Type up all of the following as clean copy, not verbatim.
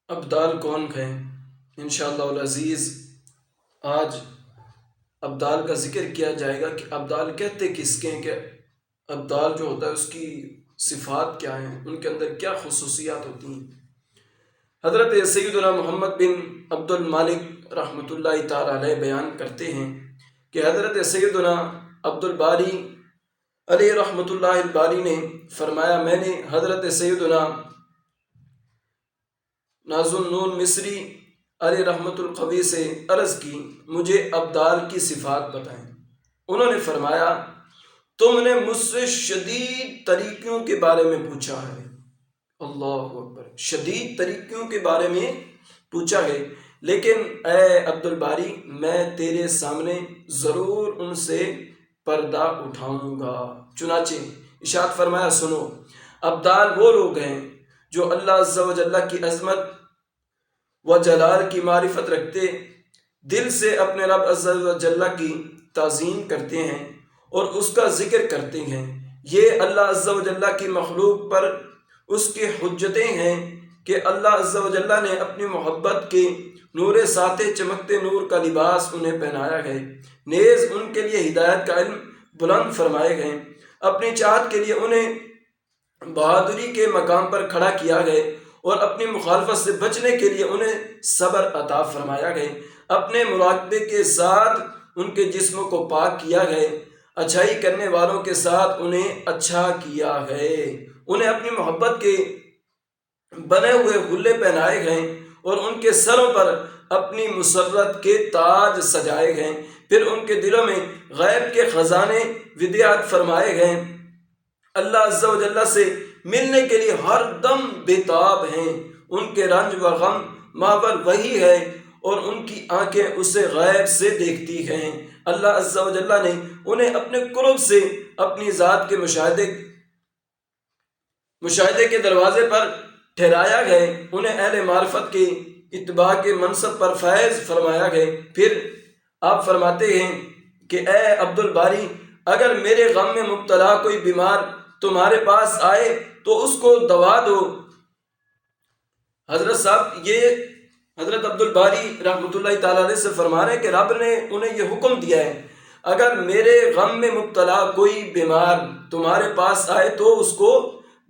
ابدال کون ہیں؟ انشاءاللہ العزیز آج ابدال کا ذکر کیا جائے گا کہ ابدال کہتے کس کے ہیں، کہ ابدال جو ہوتا ہے اس کی صفات کیا ہیں، ان کے اندر کیا خصوصیات ہوتی ہیں۔ حضرت سیدنا محمد بن عبد المالک رحمۃ اللہ تعالی علیہ بیان کرتے ہیں کہ حضرت سیدنا عبد الباری علیہ رحمۃ اللہ الباری نے فرمایا، میں نے حضرت سیدنا ناز النون مصری علیہ رحمۃ القوی سے عرض کی، مجھے ابدال کی صفات بتائیں۔ انہوں نے فرمایا، تم نے مجھ سے شدید طریقوں کے بارے میں پوچھا ہے۔ اللہ اکبر، شدید طریقوں کے بارے میں پوچھا ہے، لیکن اے عبد الباری میں تیرے سامنے ضرور ان سے پردہ اٹھاؤں گا۔ چنانچہ ارشاد فرمایا، سنو، ابدال وہ لوگ ہیں جو اللہ عز و جل کی عظمت و جلال کی معرفت رکھتے، دل سے اپنے رب عز و جل کی تعظیم کرتے ہیں اور اس کا ذکر کرتے ہیں۔ یہ اللہ عز و جل کی مخلوق پر اس کی حجتیں ہیں کہ اللہ عز و جل نے اپنی محبت کے نور ساتے چمکتے نور کا لباس انہیں پہنایا ہے، نیز ان کے لیے ہدایت کا علم بلند فرمائے گئے، اپنی چاہت کے لیے انہیں بہادری کے مقام پر کھڑا کیا گئے اور اپنی مخالفت سے بچنے کے لیے انہیں صبر عطا فرمایا گئے، اپنے مراقبے کے ساتھ ان کے جسموں کو پاک کیا گئے، اچھائی کرنے والوں کے ساتھ انہیں اچھا کیا ہے، انہیں اپنی محبت کے بنے ہوئے غلے پہنائے گئے اور ان کے سروں پر اپنی مسرت کے تاج سجائے گئے، پھر ان کے دلوں میں غیب کے خزانے ودیعت فرمائے گئے، اللہ عز و جل سے ملنے کے لیے ہر دم بےتاب ہیں، ان کے رنج و غم ماور وہی ہے اور ان کی آنکھیں اسے غیب سے دیکھتی ہیں۔ اللہ عز و جل نے انہیں اپنے قرب سے اپنی ذات کے مشاہدے کے دروازے پر ٹھہرایا گئے، انہیں اہل معرفت کے اتباع کے منصب پر فیض فرمایا گئے۔ پھر آپ فرماتے ہیں کہ اے عبد الباری، اگر میرے غم میں مبتلا کوئی بیمار تمہارے پاس آئے تو اس کو دوا دو۔ حضرت صاحب یہ حضرت عبد الباری رحمۃ اللہ تعالیٰ علیہ سے فرما رہے ہیں کہ رب نے انہیں یہ حکم دیا ہے، اگر میرے غم میں مبتلا کوئی بیمار تمہارے پاس آئے تو اس کو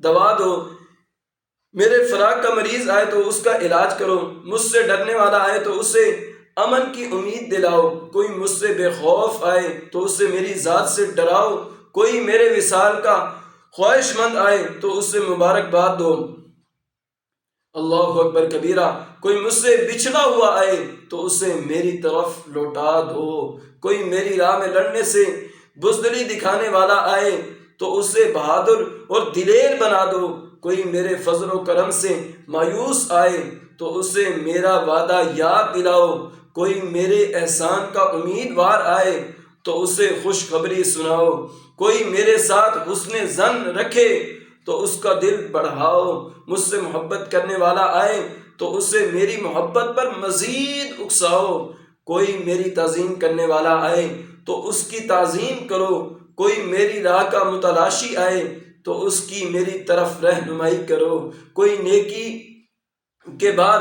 دوا دو، میرے فراق کا مریض آئے تو اس کا علاج کرو، مجھ سے ڈرنے والا آئے تو اسے امن کی امید دلاؤ، کوئی مجھ سے بے خوف آئے تو اسے میری ذات سے ڈراؤ، کوئی میرے وصال کا خواہش مند آئے تو اسے مبارکباد دو، اللہ اکبر کبیرہ، کوئی مجھ سے بچھڑا ہوا آئے تو اسے میری طرف لوٹا دو، کوئی میری راہ میں لڑنے سے بزدلی دکھانے والا آئے تو اسے بہادر اور دلیر بنا دو، کوئی میرے فضل و کرم سے مایوس آئے تو اسے میرا وعدہ یاد دلاؤ، کوئی میرے احسان کا امیدوار آئے تو اسے خوشخبری سناؤ، کوئی میرے ساتھ حسن ظن رکھے تو اس کا دل بڑھاؤ، مجھ سے محبت کرنے والا آئے تو اسے میری محبت پر مزید اکساؤ، کوئی میری تعظیم کرنے والا آئے تو اس کی تعظیم کرو، کوئی میری راہ کا متلاشی آئے تو اس کی میری طرف رہنمائی کرو، کوئی نیکی کے بعد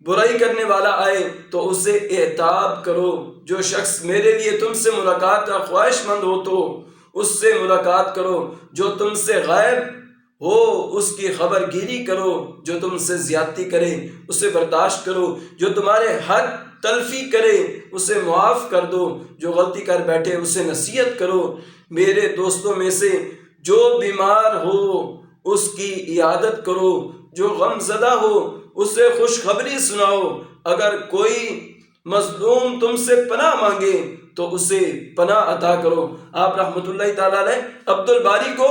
برائی کرنے والا آئے تو اسے اعتاب کرو، جو شخص میرے لیے تم سے ملاقات کا خواہش مند ہو تو اس سے ملاقات کرو، جو تم سے غائب ہو اس کی خبر گیری کرو، جو تم سے زیادتی کرے اسے برداشت کرو، جو تمہارے حق تلفی کرے اسے معاف کر دو، جو غلطی کر بیٹھے اسے نصیحت کرو، میرے دوستوں میں سے جو بیمار ہو اس کی عیادت کرو، جو غم زدہ ہو اسے خوشخبری سناؤ، اگر کوئی مظلوم تم سے پناہ مانگے تو اسے پناہ عطا کرو۔ آپ رحمۃ اللہ تعالیٰ علیہ عبد الباری کو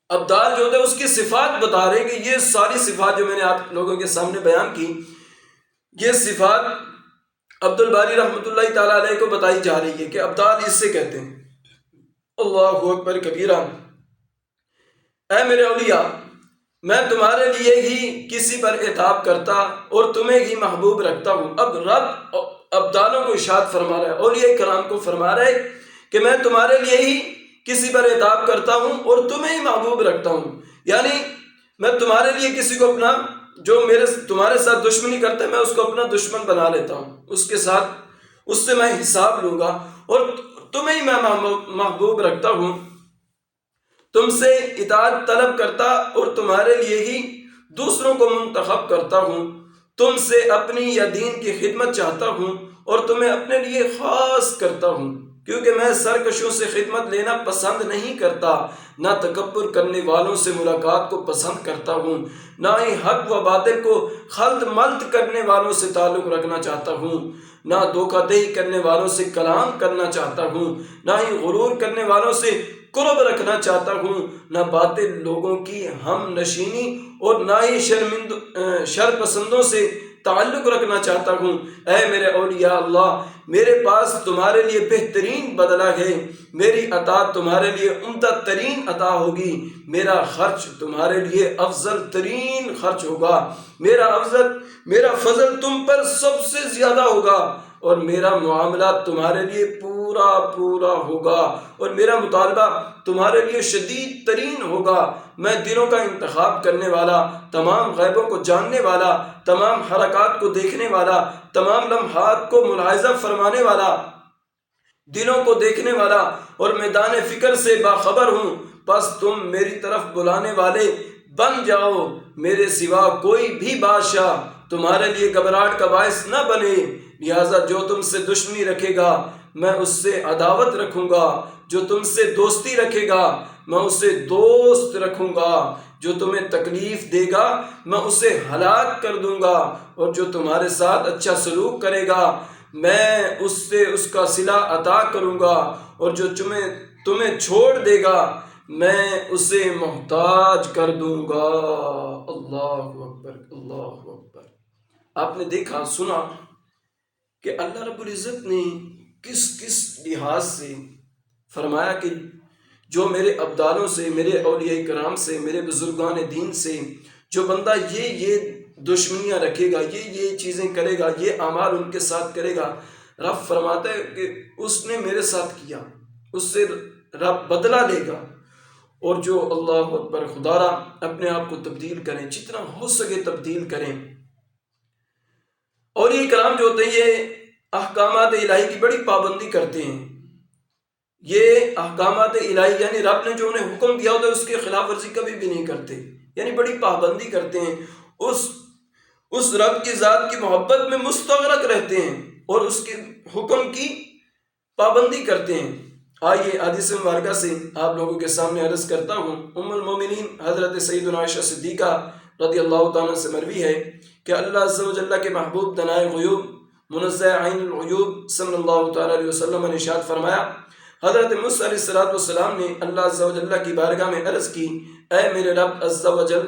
ابدال جو ہوتا ہے اس کی صفات بتا رہے ہیں کہ یہ ساری صفات جو میں نے آپ لوگوں کے سامنے بیان کی، یہ صفات عبد الباری رحمۃ اللہ تعالیٰ علیہ کو بتائی جا رہی ہے کہ ابدال اس سے کہتے ہیں۔ اللہ اکبر کبیرہ، اے میرے اولیاء، میں تمہارے لیے ہی کسی پر عتاب کرتا اور تمہیں ہی محبوب رکھتا ہوں۔ اب رب ابدالوں کو ارشاد فرما رہا ہے، اولیاء کرام کو فرما رہا ہے کہ میں تمہارے لیے ہی کسی پر عتاب کرتا ہوں اور تمہیں ہی محبوب رکھتا ہوں، یعنی میں تمہارے لیے کسی کو اپنا جو تمہارے ساتھ دشمنی کرتا ہے میں اس کو اپنا دشمن بنا لیتا ہوں، اس سے میں حساب لوں گا، اور تمہیں ہی میں محبوب رکھتا ہوں، تم سے اطاعت طلب کرتا اور تمہارے لیے ہی دوسروں کو منتخب کرتا ہوں، تم سے اپنی یا دین کی خدمت چاہتا ہوں اور تمہیں اپنے لیے خاص کرتا ہوں، کیونکہ میں سرکشوں سے خدمت لینا پسند نہیں کرتا، نہ تکبر کرنے والوں سے ملاقات کو پسند کرتا ہوں، نہ ہی حق و باطل کو خلط ملط کرنے والوں سے تعلق رکھنا چاہتا ہوں، نہ دھوکہ دہی کرنے والوں سے کلام کرنا چاہتا ہوں، نہ ہی غرور کرنے والوں سے قرب رکھنا چاہتا ہوں، نہ باطل لوگوں کی ہم نشینی اور نہ ہی شر پسندوں سے تعلق رکھنا چاہتا ہوں۔ اے میرے اولیاء اللہ، میرے پاس تمہارے لیے بہترین بدلہ ہے، میری عطا تمہارے لیے عمدہ ترین عطا ہوگی، میرا خرچ تمہارے لیے افضل ترین خرچ ہوگا، میرا فضل تم پر سب سے زیادہ ہوگا، اور میرا معاملہ تمہارے لیے پورا پورا ہوگا، اور میرا مطالبہ تمہارے لیے شدید ترین ہوگا۔ میں دلوں کا انتخاب کرنے والا، تمام غیبوں کو جاننے والا، تمام حرکات کو دیکھنے والا، تمام لمحات کو ملاحظہ فرمانے والا، دلوں کو دیکھنے والا اور میدان فکر سے باخبر ہوں، بس تم میری طرف بلانے والے بن جاؤ، میرے سوا کوئی بھی بادشاہ تمہارے لیے گھبراہٹ کا باعث نہ بنے، لہٰذا جو تم سے دشمنی رکھے گا میں اس سے عداوت رکھوں گا، جو تم سے دوستی رکھے گا میں اسے دوست رکھوں گا، جو تمہیں تکلیف دے گا میں اسے ہلاک کر دوں گا، اور جو تمہارے ساتھ اچھا سلوک کرے گا میں اس سے اس کا صلہ عطا کروں گا، اور جو تمہیں چھوڑ دے گا میں اسے محتاج کر دوں گا۔ اللہ اکبر، اللہ اکبر۔ آپ نے دیکھا سنا کہ اللہ رب العزت نے کس کس لحاظ سے فرمایا کہ جو میرے ابدالوں سے، میرے اولیاء کرام سے، میرے بزرگان دین سے جو بندہ یہ دشمنیاں رکھے گا، یہ چیزیں کرے گا، یہ اعمال ان کے ساتھ کرے گا، رب فرماتا ہے کہ اس نے میرے ساتھ کیا، اس سے رب بدلہ لے گا۔ اور جو اللہ اکبر خدا را اپنے آپ کو تبدیل کریں، جتنا ہو سکے تبدیل کریں، اور یہ کرام جو ہوتے ہیں یہ احکامات الہی کی بڑی پابندی کرتے ہیں، یہ احکامات الہی یعنی رب نے جو انہیں حکم دیا ہوتا ہے اس کی خلاف ورزی کبھی بھی نہیں کرتے، یعنی بڑی پابندی کرتے ہیں، اس رب کی ذات کی محبت میں مستغرق رہتے ہیں اور اس کے حکم کی پابندی کرتے ہیں۔ آئیے حدیث مبارکہ سے آپ لوگوں کے سامنے عرض کرتا ہوں۔ ام المومنین حضرت سیدنا عائشہ صدیقہ رضی اللہ تعالیٰ سے مروی ہے کہ اللہ عز و جل کے محبوب دنائے غیوب منزہ عین العیوب صلی اللہ تعالیٰ علیہ وسلم نے ارشاد فرمایا، حضرت موسیٰ علیہ السلام نے اللہ عز و جل کی بارگاہ میں عرض کی، اے میرے رب عز و جل،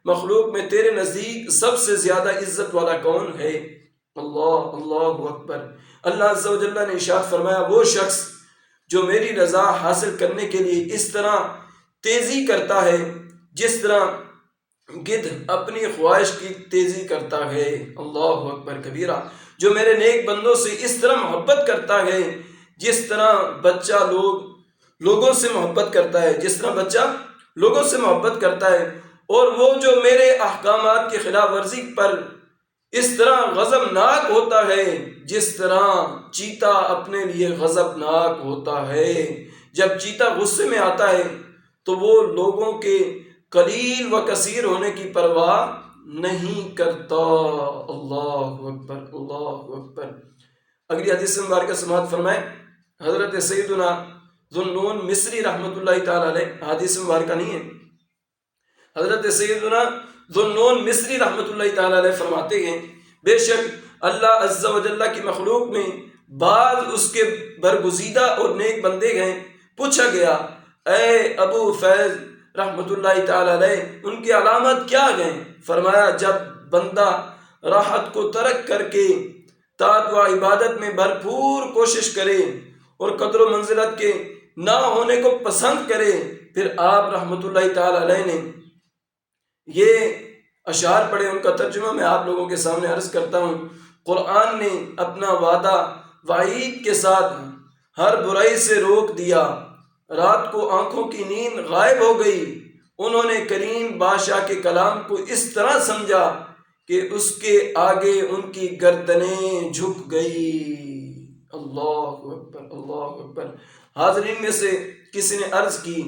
مخلوق میں تیرے نزدیک سب سے زیادہ عزت والا کون ہے؟ اللہ اکبر۔ اللہ عز و جل نے ارشاد فرمایا، وہ شخص جو میری رضا حاصل کرنے کے لیے اس طرح تیزی کرتا ہے جس طرح گدھ اپنی خواہش کی تیزی کرتا ہے۔ اللہ اکبر کبیرہ۔ جو میرے نیک بندوں سے اس طرح محبت کرتا ہے جس طرح بچہ لوگوں سے محبت کرتا ہے، جس طرح بچہ لوگوں سے محبت کرتا ہے، اور وہ جو میرے احکامات کی خلاف ورزی پر اس طرح غضبناک ہوتا ہے جس طرح چیتا اپنے لیے غضبناک ہوتا ہے۔ جب چیتا غصے میں آتا ہے تو وہ لوگوں کے قلیل و کثیر ہونے کی پرواہ نہیں کرتا۔ اللہ اکبر، اللہ اکبر۔ اگلی حدیث مبارکہ سماعت فرمائیں، حضرت سیدنا ذو النون مصری رحمۃ اللہ تعالی علیہ، حدیث مبارکہ نہیں ہے، حضرت سیدنا ذو النون مصری رحمۃ اللہ تعالی علیہ فرماتے ہیں، بے شک اللہ عز و جل کی مخلوق میں بعض اس کے برگزیدہ اور نیک بندے ہیں۔ پوچھا گیا، اے ابو فیض رحمۃ اللہ تعالی علیہ، ان کی علامت کیا ہیں؟ فرمایا، جب بندہ راحت کو ترک کر کے طاعت و عبادت میں بھرپور کوشش کرے اور قدر و منزلت کے نہ ہونے کو پسند کرے۔ پھر آپ رحمۃ اللہ تعالی علیہ نے یہ اشعار پڑھے، ان کا ترجمہ میں آپ لوگوں کے سامنے عرض کرتا ہوں۔ قرآن نے اپنا وعدہ وعید کے ساتھ ہر برائی سے روک دیا، رات کو آنکھوں کی نیند غائب ہو گئی، انہوں نے کریم بادشاہ کے کلام کو اس طرح سمجھا کہ اس کے آگے ان کی گردنیں جھک گئی۔ اللہ اکبر، اللہ اکبر۔ حاضرین میں سے کسی نے عرض کی،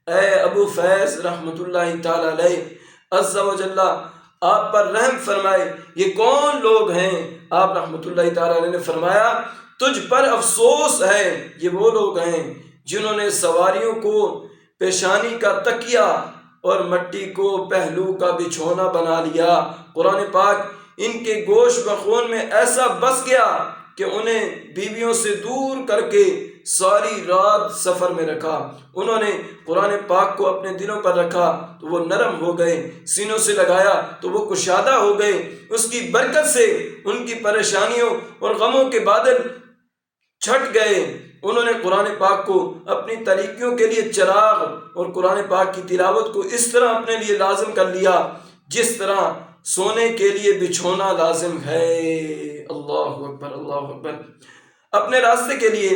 اے ابو فیض رحمۃ اللہ تعالی علیہ عز و جل آپ پر رحم فرمائے، یہ کون لوگ ہیں؟ آپ رحمۃ اللہ تعالی علیہ نے فرمایا، تجھ پر افسوس ہے، یہ وہ لوگ ہیں جنہوں نے سواریوں کو پیشانی کا تکیہ اور مٹی کو پہلو کا بچھونا بنا لیا۔ قرآن پاک ان کے گوشت و خون میں ایسا بس گیا کہ انہیں بیویوں سے دور کر کے ساری رات سفر میں رکھا۔ انہوں نے قرآن پاک کو اپنے دلوں پر رکھا تو وہ نرم ہو گئے، سینوں سے لگایا تو وہ کشادہ ہو گئے۔ اس کی برکت سے ان کی پریشانیوں اور غموں کے بادل چھٹ گئے۔ انہوں نے قرآن پاک کو اپنی طریقوں کے لیے چراغ اور قرآن پاک کی تلاوت کو اس طرح اپنے لیے لازم کر لیا جس طرح سونے کے لیے بچھونا لازم ہے۔ اللہ اکبر، اللہ اکبر۔ اپنے راستے کے لیے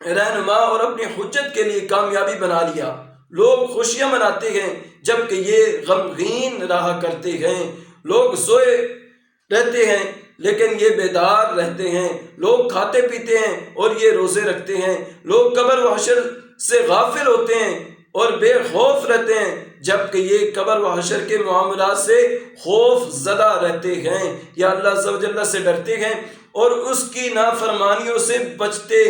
رہنما اور اپنی حجت کے لیے کامیابی بنا لیا۔ لوگ خوشیاں مناتے ہیں جبکہ یہ غمگین رہا کرتے ہیں۔ لوگ سوئے رہتے ہیں لیکن یہ بیدار رہتے ہیں۔ لوگ کھاتے پیتے ہیں اور یہ روزے رکھتے ہیں۔ لوگ قبر و حشر سے غافل ہوتے ہیں اور بے خوف رہتے ہیں جبکہ یہ قبر و حشر کے معاملات سے خوف زدہ رہتے ہیں، یا اللہ عز و جل سے ڈرتے ہیں اور اس کی نافرمانیوں سے بچتے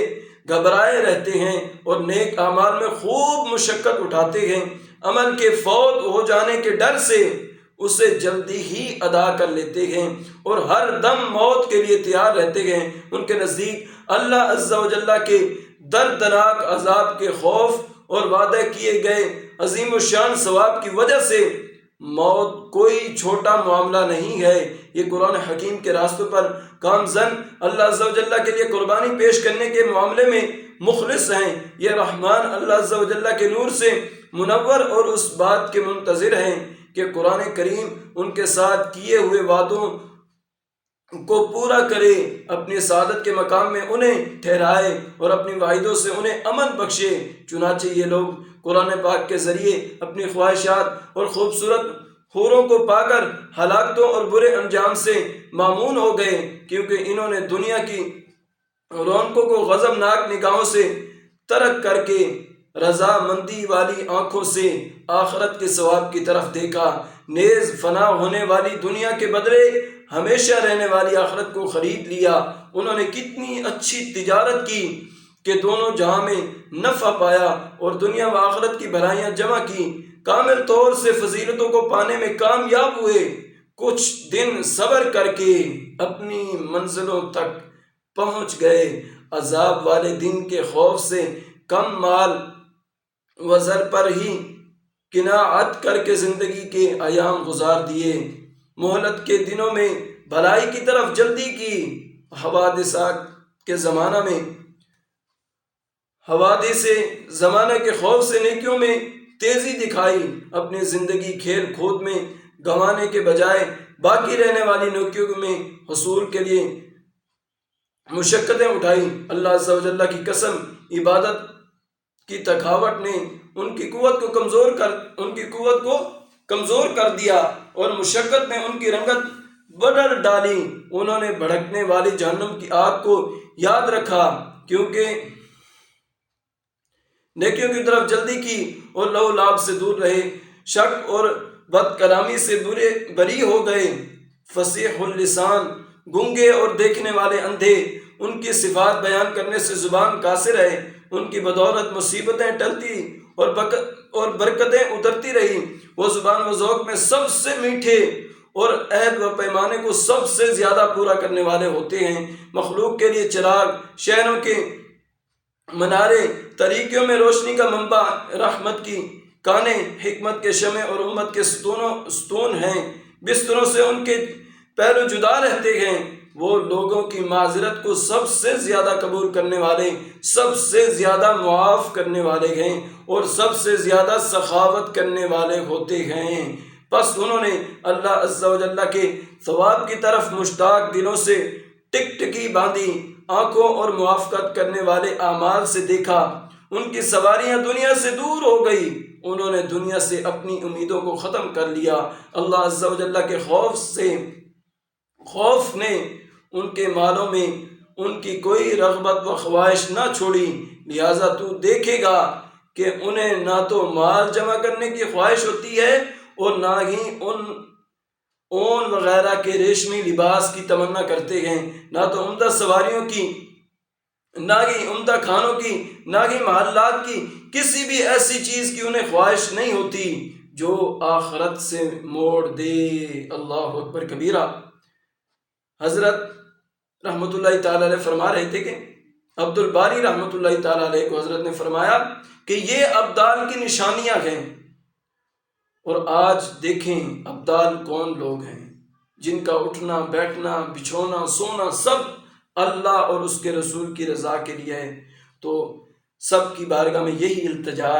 گھبرائے رہتے ہیں اور نیک اعمال میں خوب مشقت اٹھاتے ہیں۔ عمل کے فوت ہو جانے کے ڈر سے اسے جلدی ہی ادا کر لیتے ہیں اور ہر دم موت کے لیے تیار رہتے ہیں۔ ان کے نزدیک اللہ عز و جل کے دردناک عذاب کے خوف اور وعدہ کیے گئے عظیم الشان ثواب کی وجہ سے موت کوئی چھوٹا معاملہ نہیں ہے۔ یہ قرآن حکیم کے راستوں پر گامزن اللہ عز و جل کے لیے قربانی پیش کرنے کے معاملے میں مخلص ہیں۔ یہ رحمان اللہ عز و جل کے نور سے منور اور اس بات کے منتظر ہیں کہ قرآن کریم ان کے ساتھ کیے ہوئے وعدوں کو پورا کرے، اپنی سعادت کے مقام میں انہیں ٹھہرائے اور اپنی وعدوں سے انہیں امن بخشے۔ چنانچہ یہ لوگ قرآن پاک کے ذریعے اپنی خواہشات اور خوبصورت حوروں کو پا کر ہلاکتوں اور برے انجام سے مامون ہو گئے، کیونکہ انہوں نے دنیا کی رونقوں کو غضبناک نگاہوں سے ترک کر کے رضا مندی والی آنکھوں سے آخرت کے ثواب کی طرف دیکھا۔ نیز فنا ہونے والی دنیا کے بدلے ہمیشہ رہنے والی آخرت کو خرید لیا۔ انہوں نے کتنی اچھی تجارت کی کہ دونوں جہاں میں نفع پایا اور دنیا و آخرت کی بھلائیاں جمع کی، کامل طور سے فضیلتوں کو پانے میں کامیاب ہوئے۔ کچھ دن صبر کر کے اپنی منزلوں تک پہنچ گئے۔ عذاب والے دن کے خوف سے کم مال و زر پر ہی قناعت کر کے زندگی کے ایام گزار دیے۔ مہلت کے دنوں میں بھلائی کی طرف جلدی کی، حوادثات کے زمانہ میں حوادث زمانہ کے خوف سے نیکیوں میں تیزی دکھائی، اپنی زندگی کھیل کود میں گنوانے کے بجائے باقی رہنے والی نیکیوں میں حصول کے لیے مشقتیں اٹھائی۔ اللہ عز و جل کی قسم، عبادت کی تھکاوٹ نے ان کی قوت کو کمزور کر دیا اور مشقت نے ان کی رنگت بدل ڈالی۔ انہوں نے بھڑکنے والی جہنم کی آگ کو یاد رکھا، کیونکہ نیکیوں کی طرف جلدی کی اور لو لاب سے دور رہے، شک اور بد کلامی سے بری ہو گئے۔ فصیح اللسان، گونگے اور دیکھنے والے اندھے، ان کی صفات بیان کرنے سے زبان قاصر ہے۔ ان کی بدولت مصیبتیں ٹلتی اور برکتیں اترتی رہی۔ وہ زبان و ذوق میں سب سے میٹھے اور عہد و پیمانے کو سب سے زیادہ پورا کرنے والے ہوتے ہیں۔ مخلوق کے لیے چراغ، شہروں کے منارے، طریقوں میں روشنی کا منبع، رحمت کی کانیں، حکمت کے شمع اور امت کے ستون ہیں۔ بستروں سے ان کے پہلو جدا رہتے ہیں۔ وہ لوگوں کی معذرت کو سب سے زیادہ قبول کرنے والے، سب سے زیادہ معاف کرنے والے ہیں اور سب سے زیادہ سخاوت کرنے والے ہوتے ہیں۔ پس انہوں نے اللہ عز و جل کے ثواب کی طرف مشتاق دلوں سے ٹکٹکی باندھی، آنکھوں اور موافقت کرنے والے اعمال سے دیکھا۔ ان کی سواریاں دنیا سے دور ہو گئی، انہوں نے دنیا سے اپنی امیدوں کو ختم کر لیا۔ اللہ عز و جل کے خوف نے ان کے مالوں میں ان کی کوئی رغبت و خواہش نہ چھوڑی، لہٰذا تو دیکھے گا کہ انہیں نہ تو مال جمع کرنے کی خواہش ہوتی ہے اور نہ ہی اون وغیرہ کے ریشمی لباس کی تمنا کرتے ہیں، نہ تو عمدہ سواریوں کی، نہ ہی عمدہ کھانوں کی، نہ ہی محلات کی، کسی بھی ایسی چیز کی انہیں خواہش نہیں ہوتی جو آخرت سے موڑ دے۔ اللہ اکبر کبیرہ۔ حضرت رحمۃ اللہ تعالیٰ علیہ فرما رہے تھے کہ عبد الباری رحمۃ اللہ تعالیٰ علیہ کو حضرت نے فرمایا کہ یہ ابدال کی نشانیاں ہیں، اور آج دیکھیں ابدال کون لوگ ہیں جن کا اٹھنا بیٹھنا بچھونا سونا سب اللہ اور اس کے رسول کی رضا کے لیے ہے۔ تو سب کی بارگاہ میں یہی التجا ہے